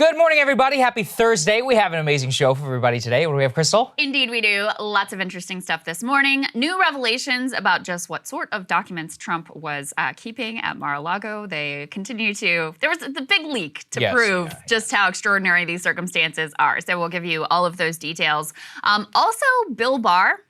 Good morning, everybody. Happy Thursday. We have an amazing show for everybody today. What do we have, Krystal? Indeed, we do. Lots of interesting stuff this morning. New revelations about just what sort of documents Trump was keeping at Mar-a-Lago. They continue to... There was the big leak to prove just how extraordinary these circumstances are. So we'll give you all of those details. Also, Bill Barr,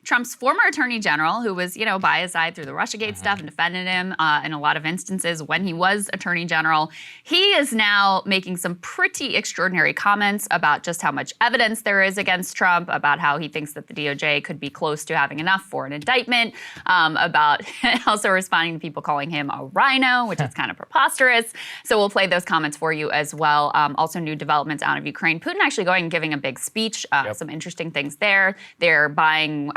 Trump's former attorney general, who was, by his side through the Russiagate stuff and defended him in a lot of instances when he was attorney general, he is now making some pretty extraordinary comments about just how much evidence there is against Trump, about how he thinks that the DOJ could be close to having enough for an indictment, about also responding to people calling him a rhino, which is kind of preposterous. So we'll play those comments for you as well. Also new developments out of Ukraine. Putin actually going and giving a big speech, some interesting things there. They're buying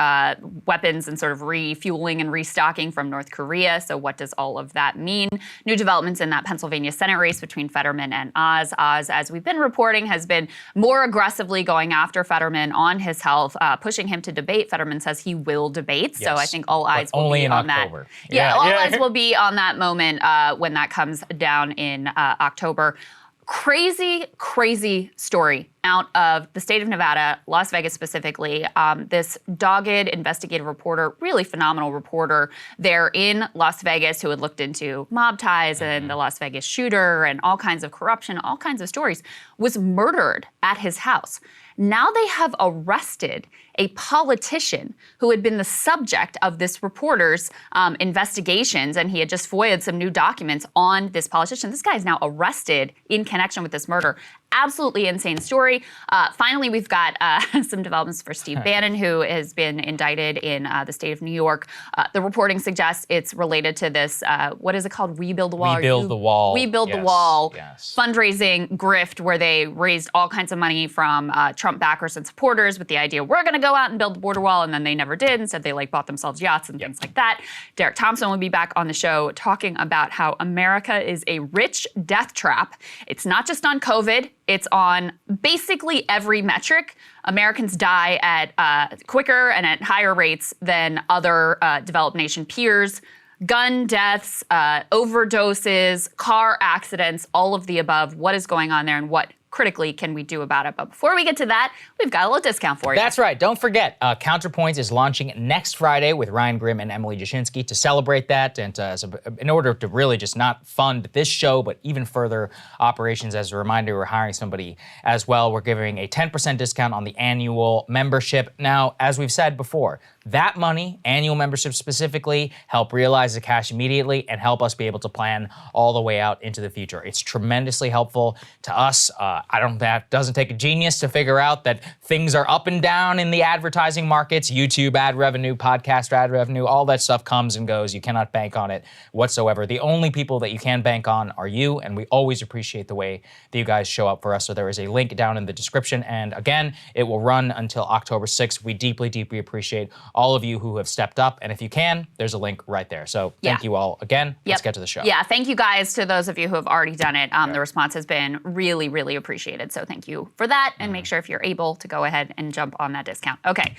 weapons and sort of refueling and restocking from North Korea. So what does all of that mean? New developments in that Pennsylvania Senate race between Fetterman and Oz. Oz, as we've been reporting, has been more aggressively going after Fetterman on his health, pushing him to debate. Fetterman says he will debate. Yes, so I think all eyes will be on October. that. All eyes will be on that moment when that comes down in October. Crazy, crazy story out of the state of Nevada, Las Vegas specifically. This dogged investigative reporter, really phenomenal reporter there in Las Vegas who had looked into mob ties and the Las Vegas shooter and all kinds of corruption, all kinds of stories, was murdered at his house. Now they have arrested a politician who had been the subject of this reporter's investigations, and he had just FOIA'd some new documents on this politician. This guy is now arrested in connection with this murder. Absolutely insane story. Finally, we've got some developments for Steve Bannon, who has been indicted in the state of New York. The reporting suggests it's related to this, what is it called? We Build the Wall. We Build the Wall. We Build the Wall fundraising grift, where they raised all kinds of money from Trump backers and supporters with the idea, we're going to go out and build the border wall, and then they never did. Instead, they bought themselves yachts and things like that. Derek Thompson will be back on the show talking about how America is a rich death trap. It's not just on COVID. It's on basically every metric. Americans die at quicker and at higher rates than other developed nation peers. Gun deaths, overdoses, car accidents, all of the above. What is going on there, and what critically can we do about it? But before we get to that, we've got a little discount for you. That's right. Don't forget, Counterpoints is launching next Friday with Ryan Grimm and Emily Jashinsky to celebrate that, and in order to really just not fund this show, but even further operations. As a reminder, we're hiring somebody as well. We're giving a 10% discount on the annual membership. Now, as we've said before, that money, annual membership specifically, help realize the cash immediately and help us be able to plan all the way out into the future. It's tremendously helpful to us. That doesn't take a genius to figure out that things are up and down in the advertising markets. YouTube ad revenue, podcast ad revenue, all that stuff comes and goes. You cannot bank on it whatsoever. The only people that you can bank on are you, and we always appreciate the way that you guys show up for us. So there is a link down in the description, and again, it will run until October 6th. We deeply, deeply appreciate all of you who have stepped up, and if you can, there's a link right there. So thank you all again. Let's get to the show. Yeah, thank you guys to those of you who have already done it. The response has been really, really appreciated. So thank you for that, and make sure if you're able to go ahead and jump on that discount. Okay,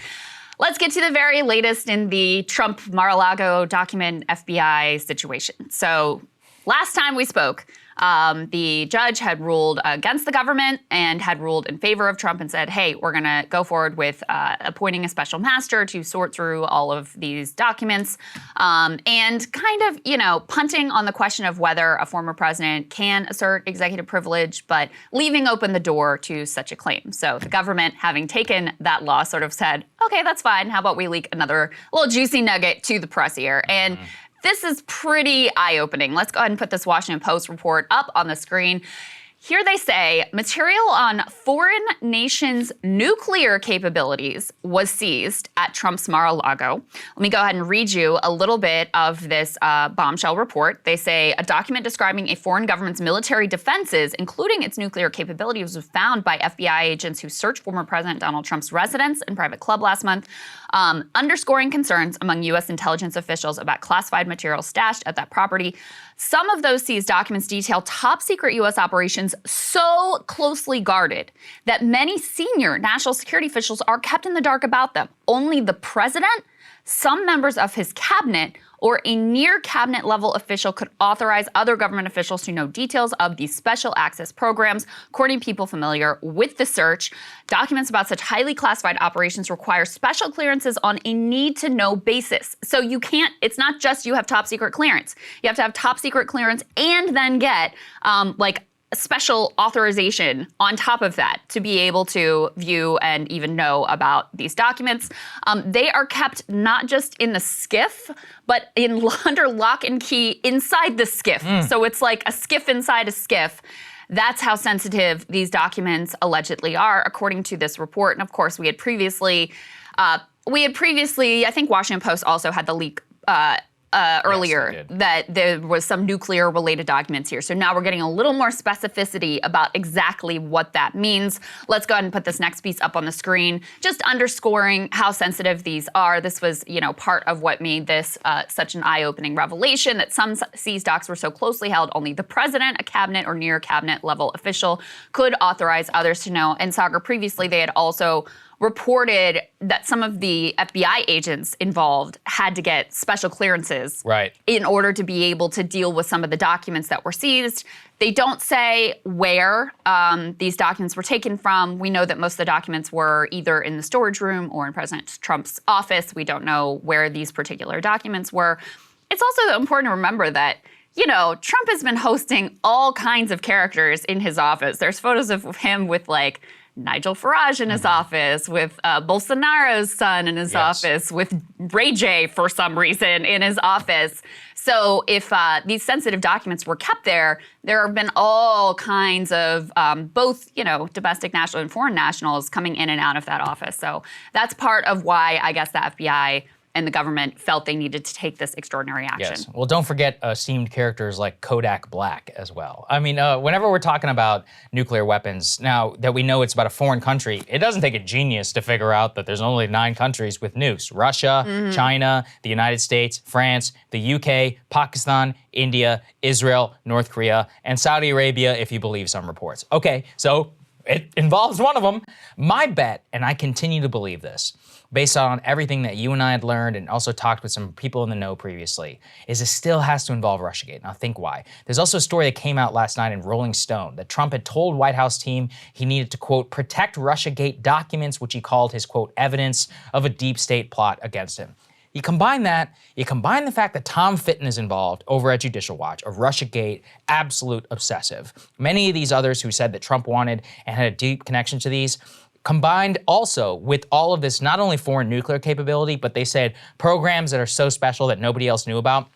let's get to the very latest in the Trump Mar-a-Lago document FBI situation. So last time we spoke, the judge had ruled against the government and had ruled in favor of Trump and said, hey, we're going to go forward with appointing a special master to sort through all of these documents, and kind of, punting on the question of whether a former president can assert executive privilege, but leaving open the door to such a claim. So the government, having taken that law, sort of said, okay, that's fine. How about we leak another little juicy nugget to the press here? And this is pretty eye-opening. Let's go ahead and put this Washington Post report up on the screen. Here they say, material on foreign nations' nuclear capabilities was seized at Trump's Mar-a-Lago. Let me go ahead and read you a little bit of this bombshell report. They say, a document describing a foreign government's military defenses, including its nuclear capabilities, was found by FBI agents who searched former President Donald Trump's residence and private club last month, underscoring concerns among U.S. intelligence officials about classified material stashed at that property. Some of those seized documents detail top-secret U.S. operations so closely guarded that many senior national security officials are kept in the dark about them. Only the president, some members of his cabinet, or a near cabinet level official could authorize other government officials to know details of these special access programs. According to people familiar with the search, documents about such highly classified operations require special clearances on a need-to-know basis. So you can't, it's not just you have top secret clearance. You have to have top secret clearance and then get like special authorization on top of that to be able to view and even know about these documents. They are kept not just in the skiff, but under lock and key inside the skiff. So it's like a skiff inside a skiff. That's how sensitive these documents allegedly are, according to this report. And of course, we had previously, I think Washington Post also had the leak earlier that there was some nuclear related documents here. So now we're getting a little more specificity about exactly what that means. Let's go ahead and put this next piece up on the screen, just underscoring how sensitive these are. This was, part of what made this such an eye-opening revelation, that some seized docs were so closely held only the president, a cabinet or near cabinet level official could authorize others to know. And Saagar, previously they had also reported that some of the FBI agents involved had to get special clearances in order to be able to deal with some of the documents that were seized. They don't say where these documents were taken from. We know that most of the documents were either in the storage room or in President Trump's office. We don't know where these particular documents were. It's also important to remember that Trump has been hosting all kinds of characters in his office. There's photos of him with Nigel Farage in his office, with Bolsonaro's son in his office, with Ray J for some reason in his office. So if these sensitive documents were kept there, there have been all kinds of both, domestic national and foreign nationals coming in and out of that office. So that's part of why I guess the FBI and the government felt they needed to take this extraordinary action. Yes. Well, don't forget esteemed characters like Kodak Black as well. I mean, whenever we're talking about nuclear weapons, now that we know it's about a foreign country, it doesn't take a genius to figure out that there's only 9 countries with nukes. Russia, China, the United States, France, the UK, Pakistan, India, Israel, North Korea, and Saudi Arabia, if you believe some reports. Okay, so it involves one of them. My bet, and I continue to believe this, based on everything that you and I had learned and also talked with some people in the know previously, is it still has to involve Russiagate. Now think why. There's also a story that came out last night in Rolling Stone that Trump had told White House team he needed to, quote, protect Russiagate documents, which he called his, quote, evidence of a deep state plot against him. You combine the fact that Tom Fitton is involved over at Judicial Watch, of Russiagate, absolute obsessive. Many of these others who said that Trump wanted and had a deep connection to these, combined also with all of this, not only foreign nuclear capability, but they said programs that are so special that nobody else knew about.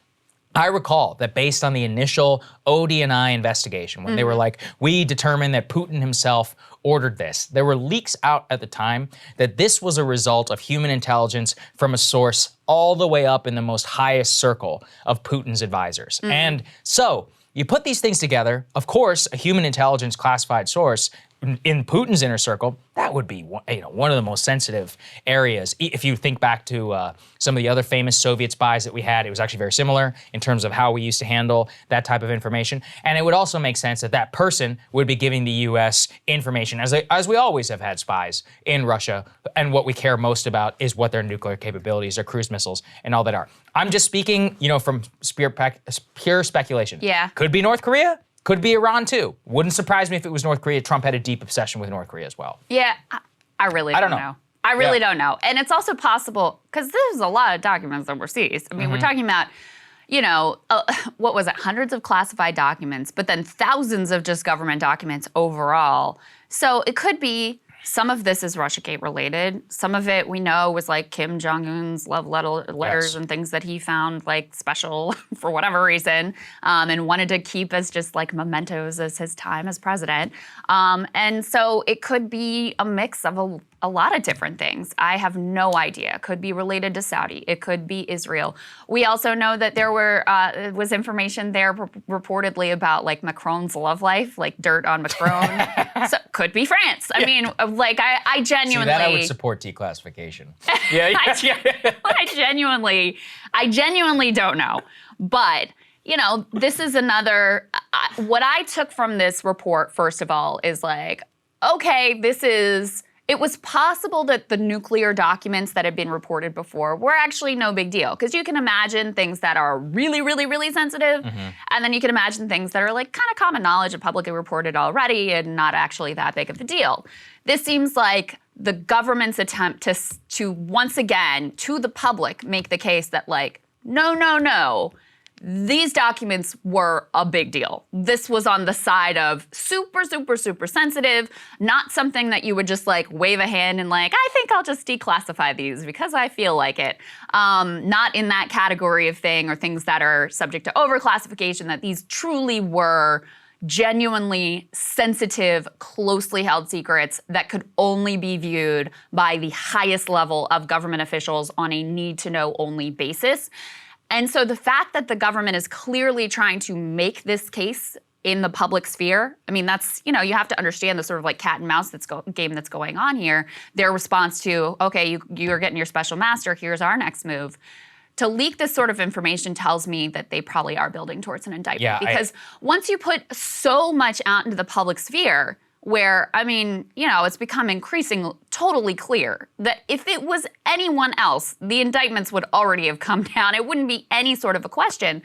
I recall that based on the initial ODNI investigation, when they were like, we determined that Putin himself ordered this, there were leaks out at the time that this was a result of human intelligence from a source all the way up in the most highest circle of Putin's advisors. And so you put these things together, of course, a human intelligence classified source in Putin's inner circle, that would be one of the most sensitive areas. If you think back to some of the other famous Soviet spies that we had, it was actually very similar in terms of how we used to handle that type of information. And it would also make sense that that person would be giving the U.S. information, as we always have had spies in Russia. And what we care most about is what their nuclear capabilities, their cruise missiles, and all that are. I'm just speaking, from pure speculation. Yeah. Could be North Korea. Could be Iran too. Wouldn't surprise me if it was North Korea. Trump had a deep obsession with North Korea as well. Yeah, I really don't know. I really don't know. And it's also possible, because there's a lot of documents that were seized. I mean, we're talking about, what was it, hundreds of classified documents, but then thousands of just government documents overall. So it could be some of this is Russiagate related. Some of it we know was like Kim Jong-un's love letters and things that he found special for whatever reason, and wanted to keep as just mementos as his time as president. And so it could be a mix of a lot of different things. I have no idea. It could be related to Saudi. It could be Israel. We also know that there was information there reportedly about Macron's love life, dirt on Macron. So could be France. I mean, I genuinely. See, that I would support declassification. I genuinely don't know. But this is another. What I took from this report, first of all, is okay, this is it was possible that the nuclear documents that had been reported before were actually no big deal. Because you can imagine things that are really, really, really sensitive, and then you can imagine things that are like kind of common knowledge and publicly reported already and not actually that big of a deal. This seems like the government's attempt to once again, to the public, make the case that like, no, these documents were a big deal. This was on the side of super, super, super sensitive, not something that you would just like wave a hand and like, I think I'll just declassify these because I feel like it. Not in that category of thing or things that are subject to overclassification, that these truly were genuinely sensitive, closely held secrets that could only be viewed by the highest level of government officials on a need-to-know only basis. And so the fact that the government is clearly trying to make this case in the public sphere, I mean, that's, you have to understand the sort of like cat and mouse game that's going on here. Their response to, okay, you're getting your special master, here's our next move. To leak this sort of information tells me that they probably are building towards an indictment. Yeah, because once you put so much out into the public sphere, where, I mean, it's become increasingly totally clear that if it was anyone else, the indictments would already have come down. It wouldn't be any sort of a question.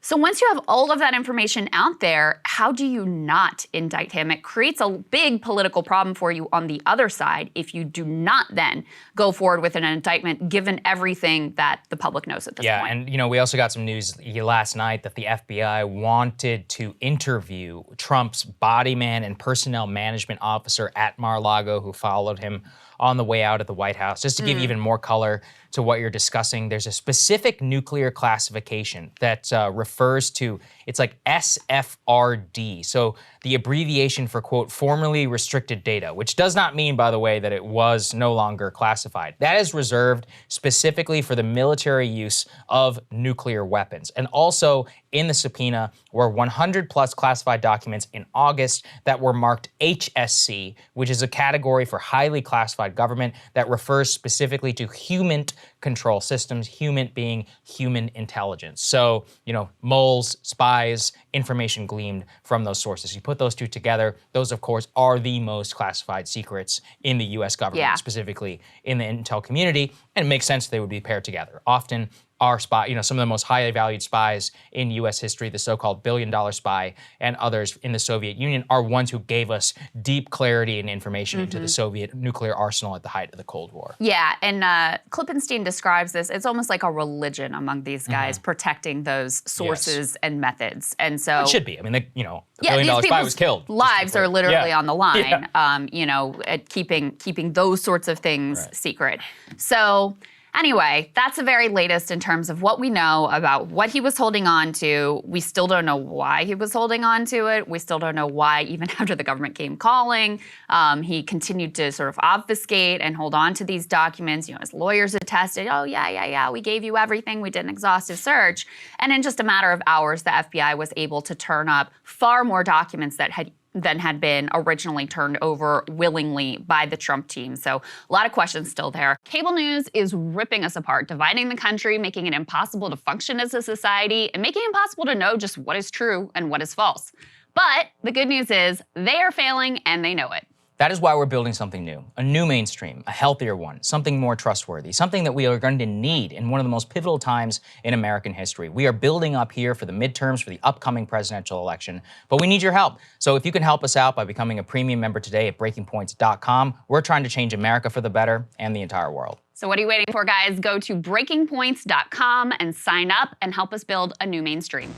So once you have all of that information out there, how do you not indict him? It creates a big political problem for you on the other side if you do not then go forward with an indictment, given everything that the public knows at this point. Yeah, and we also got some news last night that the FBI wanted to interview Trump's body man and personnel management officer at Mar-a-Lago who followed him on the way out of the White House. Just to give even more color to what you're discussing, there's a specific nuclear classification that refers to, it's like SFRD. So the abbreviation for, quote, formerly restricted data, which does not mean, by the way, that it was no longer classified. That is reserved specifically for the military use of nuclear weapons. And also in the subpoena were 100 plus classified documents in August that were marked HSC, which is a category for highly classified government that refers specifically to human control systems, human being human intelligence. So, moles, spies, information gleaned from those sources. You put those two together, those of course are the most classified secrets in the US government, specifically in the intel community, and it makes sense they would be paired together. Often our spy, some of the most highly valued spies in US history, the so-called billion-dollar spy and others in the Soviet Union are ones who gave us deep clarity and information into the Soviet nuclear arsenal at the height of the Cold War. Yeah, and Klippenstein describes this, it's almost like a religion among these guys, protecting those sources and methods. And so it should be. I mean, a billion-dollar spy was killed. Lives are literally on the line, at keeping those sorts of things secret. So anyway, that's the very latest in terms of what we know about what he was holding on to. We still don't know why he was holding on to it. We still don't know why, even after the government came calling, he continued to sort of obfuscate and hold on to these documents. His lawyers attested, oh, yeah, we gave you everything. We did an exhaustive search. And in just a matter of hours, the FBI was able to turn up far more documents than had been originally turned over willingly by the Trump team. So a lot of questions still there. Cable news is ripping us apart, dividing the country, making it impossible to function as a society, and making it impossible to know just what is true and what is false. But the good news is they are failing and they know it. That is why we're building something new, a new mainstream, a healthier one, something more trustworthy, something that we are going to need in one of the most pivotal times in American history. We are building up here for the midterms, for the upcoming presidential election, but we need your help. So if you can help us out by becoming a premium member today at breakingpoints.com, we're trying to change America for the better and the entire world. So what are you waiting for, guys? Go to breakingpoints.com and sign up and help us build a new mainstream.